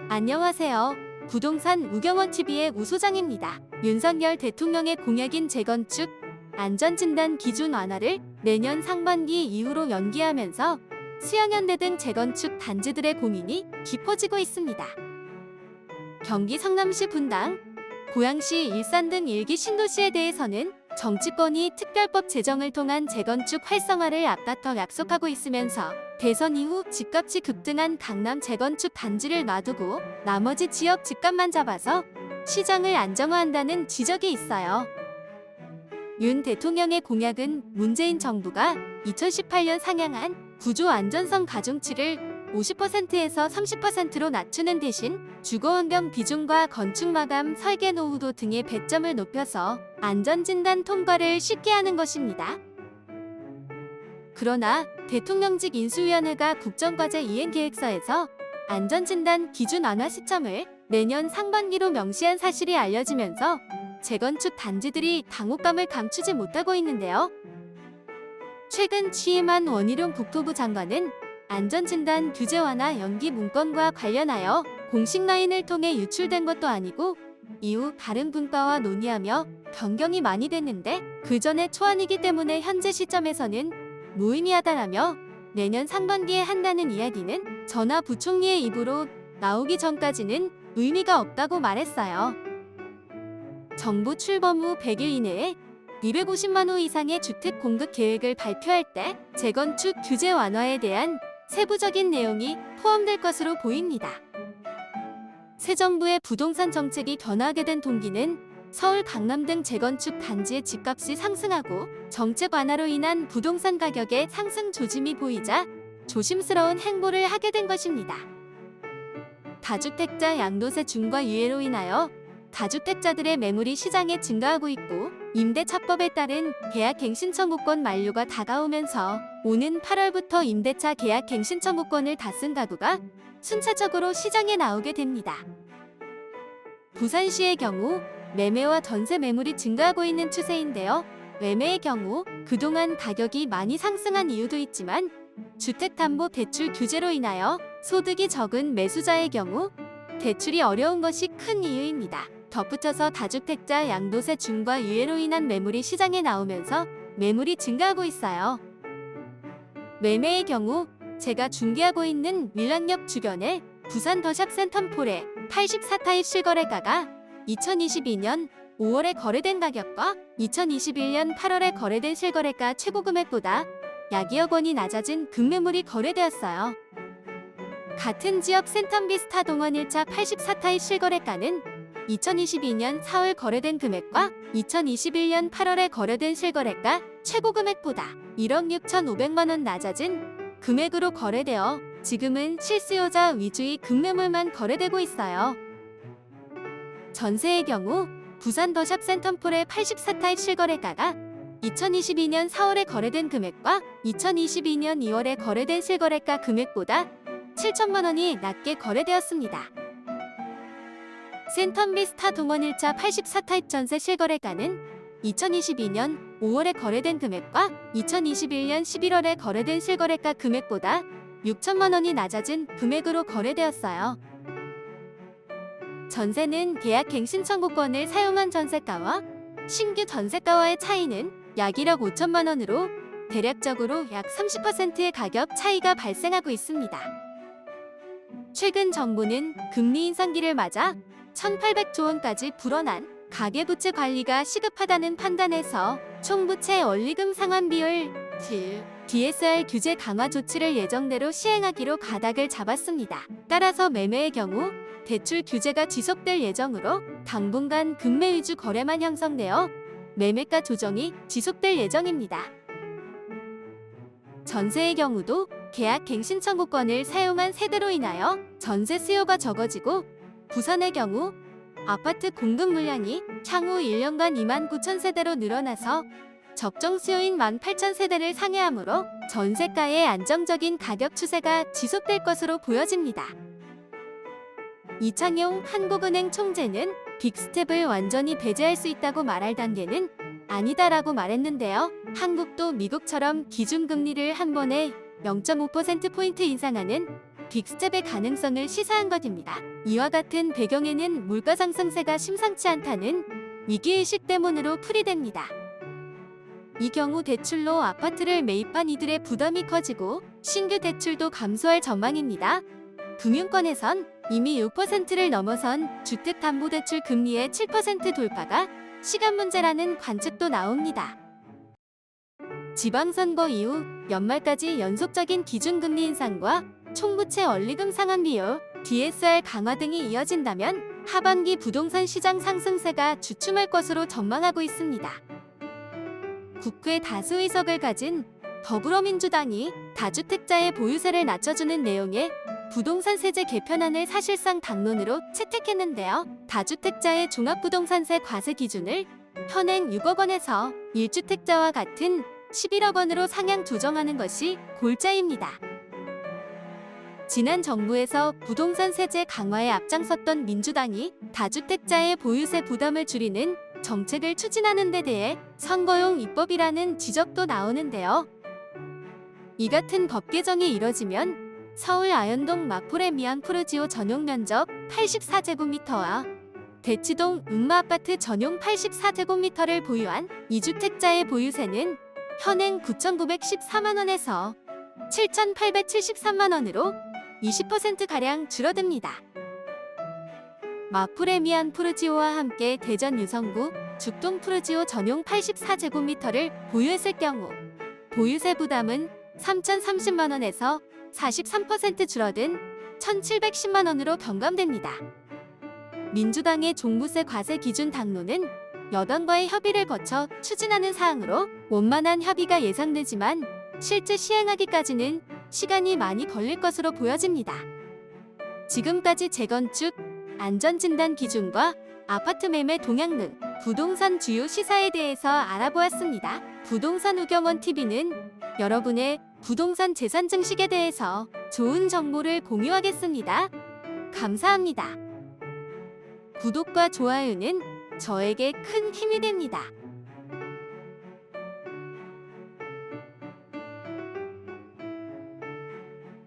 안녕하세요. 부동산 우경원TV의 우소장입니다. 윤석열 대통령의 공약인 재건축 안전진단 기준 완화를 내년 상반기 이후로 연기하면서 수영현대 등 재건축 단지들의 고민이 깊어지고 있습니다. 경기 성남시 분당, 고양시 일산 등 일기 신도시에 대해서는 정치권이 특별법 제정을 통한 재건축 활성화를 앞다퉈 약속하고 있으면서 대선 이후 집값이 급등한 강남 재건축 단지를 놔두고 나머지 지역 집값만 잡아서 시장을 안정화한다는 지적이 있어요. 윤 대통령의 공약은 문재인 정부가 2018년 상향한 구조 안전성 가중치를 50%에서 30%로 낮추는 대신 주거환경 비중과 건축마감 설계 노후도 등의 배점을 높여서 안전진단 통과를 쉽게 하는 것입니다. 그러나 대통령직 인수위원회가 국정과제 이행계획서에서 안전진단 기준 완화 시점을 내년 상반기로 명시한 사실이 알려지면서 재건축 단지들이 당혹감을 감추지 못하고 있는데요. 최근 취임한 원희룡 국토부 장관은 안전진단 규제 완화 연기 문건과 관련하여 공식 라인을 통해 유출된 것도 아니고 이후 다른 분과와 논의하며 변경이 많이 됐는데 그 전에 초안이기 때문에 현재 시점에서는 무의미하다라며 내년 상반기에 한다는 이야기는 전하 부총리의 입으로 나오기 전까지는 의미가 없다고 말했어요. 정부 출범 후 100일 이내에 250만 호 이상의 주택 공급 계획을 발표할 때 재건축 규제 완화에 대한 세부적인 내용이 포함될 것으로 보입니다. 새 정부의 부동산 정책이 변화하게 된 동기는 서울, 강남 등 재건축 단지의 집값이 상승하고 정책 완화로 인한 부동산 가격의 상승 조짐이 보이자 조심스러운 행보를 하게 된 것입니다. 다주택자 양도세 중과 유예로 인하여 다주택자들의 매물이 시장에 증가하고 있고 임대차법에 따른 계약갱신 청구권 만료가 다가오면서 오는 8월부터 임대차 계약갱신 청구권을 다 쓴 가구가 순차적으로 시장에 나오게 됩니다. 부산시의 경우 매매와 전세 매물이 증가하고 있는 추세인데요. 매매의 경우 그동안 가격이 많이 상승한 이유도 있지만 주택담보대출 규제로 인하여 소득이 적은 매수자의 경우 대출이 어려운 것이 큰 이유입니다. 덧붙여서 다주택자 양도세 중과 유예로 인한 매물이 시장에 나오면서 매물이 증가하고 있어요. 매매의 경우 제가 중개하고 있는 밀락역 주변의 부산 더샵 센텀폴의 84타입 실거래가가 2022년 5월에 거래된 가격과 2021년 8월에 거래된 실거래가 최고 금액보다 약 2억 원이 낮아진 급매물이 거래되었어요. 같은 지역 센텀비스타 동원 1차 84타입 실거래가는 2022년 4월 거래된 금액과 2021년 8월에 거래된 실거래가 최고 금액보다 1억 6,500만 원 낮아진 금액으로 거래되어 지금은 실수요자 위주의 급매물만 거래되고 있어요. 전세의 경우 부산 더샵 센텀폴의 84타입 실거래가가 2022년 4월에 거래된 금액과 2022년 2월에 거래된 실거래가 금액보다 7천만 원이 낮게 거래되었습니다. 센텀비스타 동원 1차 84타입 전세 실거래가는 2022년 5월에 거래된 금액과 2021년 11월에 거래된 실거래가 금액보다 6천만 원이 낮아진 금액으로 거래되었어요. 전세는 계약갱신 청구권을 사용한 전세가와 신규 전세가와의 차이는 약 1억 5천만 원으로 대략적으로 약 30%의 가격 차이가 발생하고 있습니다. 최근 정부는 금리 인상기를 맞아 1,800조 원까지 불어난 가계부채 관리가 시급하다는 판단에서 총부채 원리금 상환 비율 DSR 규제 강화 조치를 예정대로 시행하기로 가닥을 잡았습니다. 따라서 매매의 경우 대출 규제가 지속될 예정으로 당분간 급매 위주 거래만 형성되어 매매가 조정이 지속될 예정입니다. 전세의 경우도 계약갱신 청구권을 사용한 세대로 인하여 전세 수요가 적어지고 부산의 경우 아파트 공급 물량이 향후 1년간 29,000세대로 늘어나서 적정 수요인 18,000세대를 상회하므로 전세가의 안정적인 가격 추세가 지속될 것으로 보여집니다. 이창용 한국은행 총재는 빅스텝을 완전히 배제할 수 있다고 말할 단계는 아니다라고 말했는데요. 한국도 미국처럼 기준금리를 한 번에 0.5%포인트 인상하는 빅스텝의 가능성을 시사한 것입니다. 이와 같은 배경에는 물가 상승세가 심상치 않다는 위기의식 때문으로 풀이됩니다. 이 경우 대출로 아파트를 매입한 이들의 부담이 커지고 신규 대출도 감소할 전망입니다. 금융권에선 이미 6%를 넘어선 주택담보대출 금리의 7% 돌파가 시간 문제라는 관측도 나옵니다. 지방선거 이후 연말까지 연속적인 기준금리 인상과 총부채 원리금 상환 비율, DSR 강화 등이 이어진다면 하반기 부동산 시장 상승세가 주춤할 것으로 전망하고 있습니다. 국회 다수 의석을 가진 더불어민주당이 다주택자의 보유세를 낮춰주는 내용의 부동산 세제 개편안을 사실상 당론으로 채택했는데요. 다주택자의 종합부동산세 과세 기준을 현행 6억 원에서 1주택자와 같은 11억 원으로 상향 조정하는 것이 골자입니다. 지난 정부에서 부동산 세제 강화에 앞장섰던 민주당이 다주택자의 보유세 부담을 줄이는 정책을 추진하는 데 대해 선거용 입법이라는 지적도 나오는데요. 이 같은 법 개정이 이뤄지면 서울 아현동 마포레미안 푸르지오 전용 면적 84제곱미터와 대치동 음마아파트 전용 84제곱미터를 보유한 2주택자의 보유세는 현행 9,914만원에서 7,873만원으로 20%가량 줄어듭니다. 마포레미안 푸르지오와 함께 대전 유성구 죽동 푸르지오 전용 84제곱미터를 보유했을 경우 보유세 부담은 3,030만원에서 43% 줄어든 1,710만원으로 경감됩니다. 민주당의 종부세 과세 기준 당론은 여당과의 협의를 거쳐 추진하는 사항으로 원만한 협의가 예상되지만 실제 시행하기까지는 시간이 많이 걸릴 것으로 보여집니다. 지금까지 재건축, 안전진단 기준과 아파트 매매 동향 등 부동산 주요 시사에 대해서 알아보았습니다. 부동산 우경원TV는 여러분의 부동산 재산 증식에 대해서 좋은 정보를 공유하겠습니다. 감사합니다. 구독과 좋아요는 저에게 큰 힘이 됩니다.